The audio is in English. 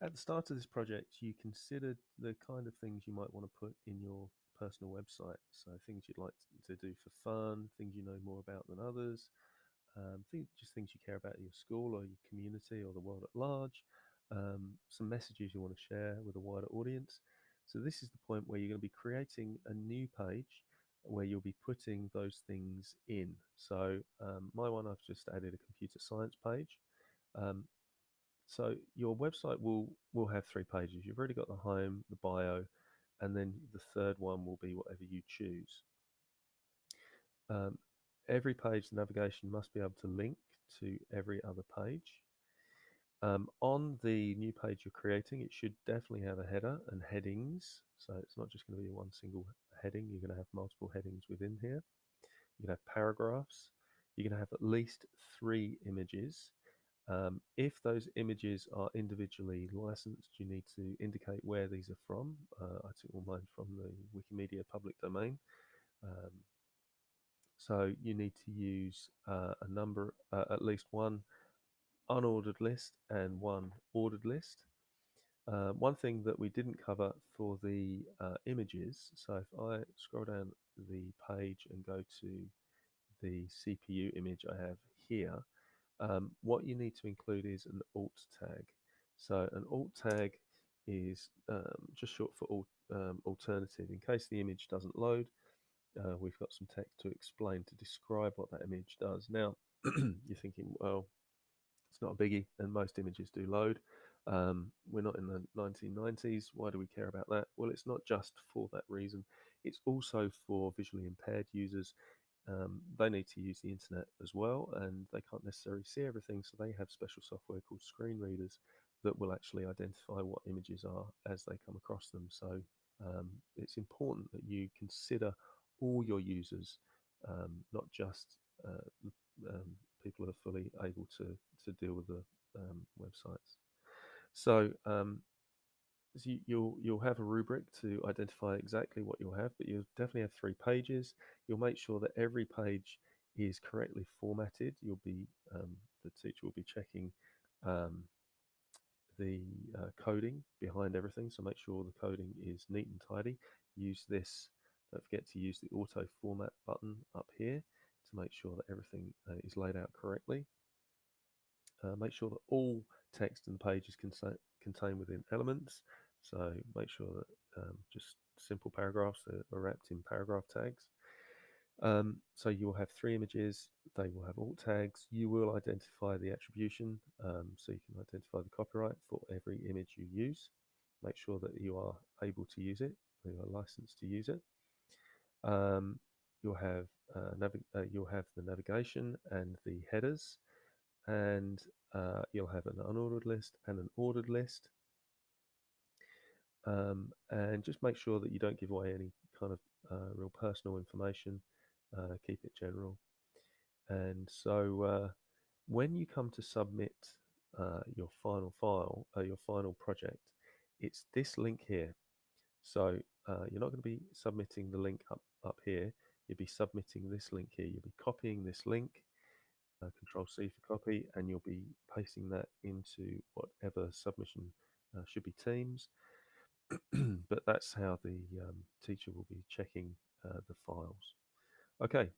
At the start of this project, you considered the kind of things you might want to put in your personal website. So things you'd like to do for fun, things you know more about than others, just things you care about in your school or your community or the world at large, some messages you want to share with a wider audience. So this is the point where you're going to be creating a new page where you'll be putting those things in. So my one, I've just added a computer science page. Um, so your website will have three pages. You've already got the home, the bio, and then the third one will be whatever you choose. Um, every page, the navigation must be able to link to every other page. On the new page you're creating, it should definitely have a header and headings. So it's not just going to be one single heading. You're going to have multiple headings within here. You're going to have paragraphs. You're going to have at least 3 images. If those images are individually licensed, you need to indicate where these are from. I took all mine from the Wikimedia public domain. Um, so you need to use at least one unordered list and one ordered list. One thing that we didn't cover for the images, so if I scroll down the page and go to the CPU image I have here, what you need to include is an alt tag. So an alt tag is just short for alternative. In case the image doesn't load, we've got some text to explain, to describe what that image does. Now, you're thinking, well, it's not a biggie, and most images do load. We're not in the 1990s. Why do we care about that? Well, it's not just for that reason. It's also for visually impaired users. They need to use the internet as well, and they can't necessarily see everything, so they have special software called screen readers that will actually identify what images are as they come across them. So it's important that you consider all your users, not just people who are fully able to deal with the websites. So, you'll have a rubric to identify exactly what you'll have, but you'll definitely have 3 pages. You'll make sure that every page is correctly formatted. The teacher will be checking um, the coding behind everything, so make sure the coding is neat and tidy. Use this. Don't forget to use the auto format button up here to make sure that everything is laid out correctly. Make sure that all text in the page is contained within elements. So make sure that just simple paragraphs are wrapped in paragraph tags. So you will have 3 images. They will have alt tags. You will identify the attribution, so you can identify the copyright for every image you use. Make sure that you are able to use it, you are licensed to use it. Um, you'll have the navigation and the headers, and you'll have an unordered list and an ordered list. And just make sure that you don't give away any kind of real personal information. Keep it general. And so when you come to submit your final file, your final project, it's this link here. So you're not going to be submitting the link up here. You'll be submitting this link here. You'll be copying this link, Control C for copy, and you'll be pasting that into whatever submission should be Teams. But that's how the teacher will be checking the files. Okay,